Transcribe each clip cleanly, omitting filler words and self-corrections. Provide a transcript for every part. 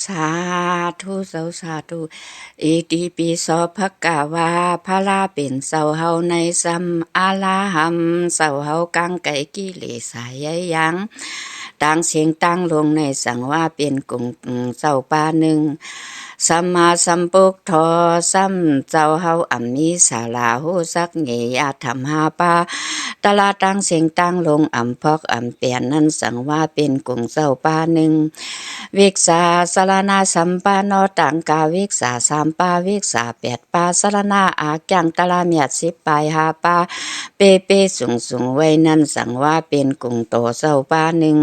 สาธุสาธุอิติปิโสภะคะวาพะลาเป็นเสาเฮาในสัมอาลาหัมเสาเฮากังไก่กิเลสายยังต่างเสียงตั้งลงในสังว่าเป็นกลุ่มเสาปาหนึ่งสัมมาสัมปุทโธสัมเจ้าเฮาอัมมีสาลาหูสักเงียธรรมหาปาตลาตั้งเสียงตั้งลงอัมพอกอัมเปียนนั้นสังว่าเป็นกลุ่มเสาปาหนึ่งวิกษาสารนาสัมปานโนตังกาวิกษาสามปาวิกษาแปดปาสารนาอาจังตะลาเมียดสิบปายหาปาเปเปสูงไว้นั้นสังว่าเป็นกลุ่มโตเสาปาหนึ่ง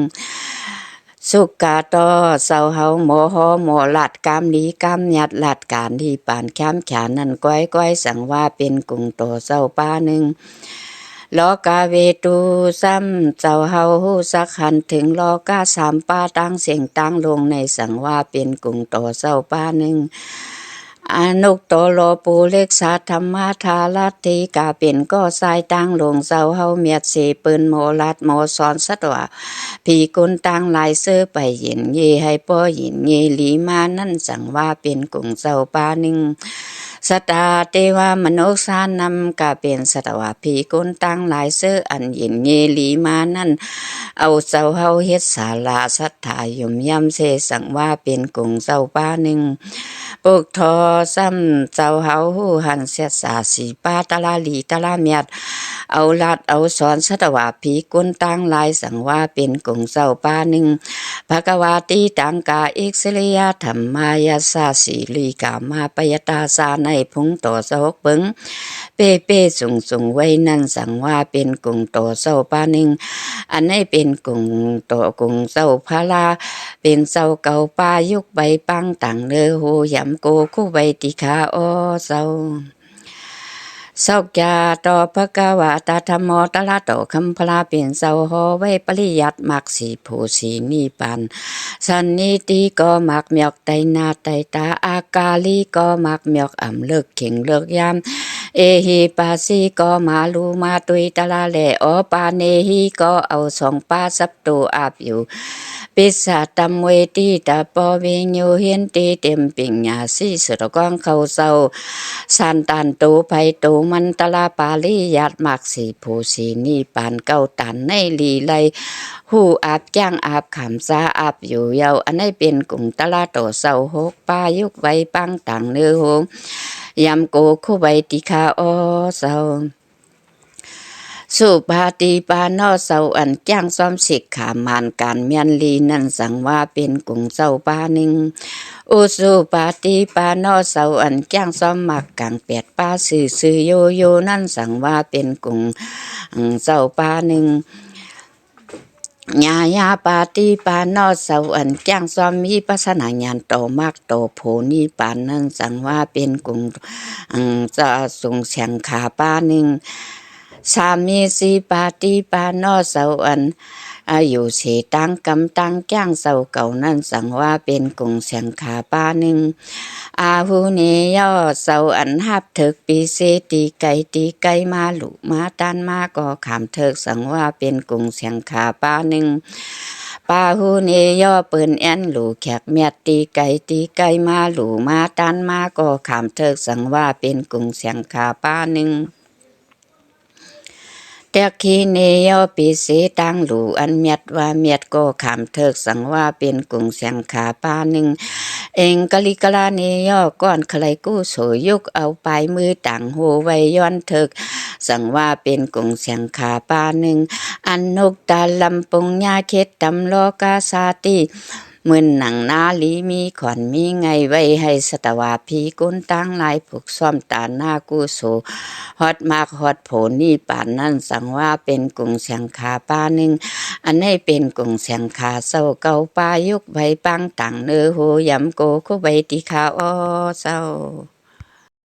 สุกาโตเสาเฮาโมโหโมลัดกามลีกามยัดลัดการที่ปานแคมขานนั้นก้อยสังว่าเป็นกลุ่มโตเสาปาหนึ่งโลกาเวตุซ้ำเจ้าเฮาหูสักหันถึงโลกาสามปาตั้งเสียงตั้งลงในสังว่าเป็นกลุ่มโตเสาปาหนึ่งอนุโตโลปูเล็กสาธรรมาทาลัตติกาเป็นก็สายตั้งลงเจ้าเฮาเมียดเสปืนโมลัดโมสอนสัตวะผีกุนตั้งลายเสื้อไปเห็นเยให้ป้อเห็นเยลีมานั่นสังว่าเป็นกลุ่มเจ้าปาหนึ่งสตาเทวามนุษย์สานำกาเป็นสตวะผีกุนตั้งหลายเสื้ออันเย็นเยลีมานั่นเอาเจ้าเฮาเฮ็ดศาลาสัทธายุมยำเสสังว่าเป็นกลุ่มเจ้าปาหนึ่งปุกทอซ้ำเจ้าเฮาหูหันเสียสาสีปาตะลาลีตะลาเมียดเอาลัดเอาสอนสตวะผีกุนตั้งหลายสังว่าเป็นกลุ่มเจ้าปาหนึ่งภควาติตังกาอิกเสริยธรรมายาสาสีลีกามาปยตาสาในพุงโตสหกเบิงเปเป้สูงไว้นั่นสังว่าเป็นกลุ่มโตเศร้าปาหนึ่งอันนี้เป็นกลุ่มโตกลุ่มเศร้าพาลาเป็นเศร้าเก่าปายุกใบปังต่างเนื้อหูยำโกคู่ใบติขาอ้อเศร้าสักยาต่อภะคะวะตาธรรมโมตละโตคัมพลาเป็นเสาหอไว้ปริยัติมักสีผู้สีนิปันสันนิติก็มักเมียกไตนาไตตาอากาลีก็มักเมียกอ่ำเลิกเข่งเลิกยามเอหิปาสีก็มาลูมาตุยตะลาแลอปาเนหิก็เอาสองปาสับตูอาบอยู่ปิสาตัมเวตีตาปอวิญโยเฮียนตีเต็มปิญญาสีสุรกองเขาเศร้าสันตันตูไพตูมันตลาปาลิยัดมักสีผู้สีนิปานเก้าตันในลีไลหูอาบจ้างอาบขำซาอาบอยู่เยาอันนี้เป็นกลุ่มตลาโตเศร้าหกปายุกไว้ปังต่างเนื้อหงยำโกคู่ใบติคาอเศร้าสุภาติปานอเสาอันจ้างซ้อมสิกขามานการเมียนลีนั่นสังว่าเป็นกลุ่มเสาปาหนึ่งอุสุปาติปานอเสาอันจ้างซ้อมมักกังเปียดปาสื่อโยนั่นสังว่าเป็นกลุ่มเสาปาหนึ่งญาปาติปานอเสาอันจ้างซ้อมมีปัสนาญาณโตมากโตโพนิปานนั่นสังว่าเป็นกลุ่มจะสูงเสียงขาปาหนึ่งสามีสีปาติปานอเสาอันอายุเสตังกำตังจ้างเสาเก่านั่นสังว่าเป็นกลุ่มเสียงขาปาหนึ่งอาหูเนยอเสาอันหับเถิกปีเสตีไก่มาหลุมาตันมาก็ขามเถิกสังว่าเป็นกลุ่มเสียงขาปาหนึ่งปาหูเนยอเปิ้นแอนหลูแขกเมียดตีไก่มาหลูมาตันมาก็ขามเถิกสังว่าเป็นกลุ่มเสียงขาปาหนึ่งเตคีเนยอปีเสตังหลูอันเมียดว่าเมียดก็ขามเถิกสังว่าเป็นกลุ่มเสียงขาปาหนึ่งเองกะลิกะลาเนยอก้อนใครกู้โสยุกเอาปลายมือต่างโหไว้ย้อนเถิกสังว่าเป็นกลุ่มเสียงขาปาหนึ่งอันนกตาลำปงยาเข็ดตำโลกาสาติมืนหนังนาลีมีขวัญมีไงไว้ให้สตวาพีกุนตั้งลายผูกซ่อมตาหน้ากู้โสฮอดมากฮอดโผนี่ป่านนั่นสังว่าเป็นกลุ่มเสียงขาปาหนึ่งอันนี้เป็นกลุ่มเสียงขาเศร้าเก่าปายุกใบปังต่างเนื้อหูยำโกคู่ใบติขาอ้อเศร้า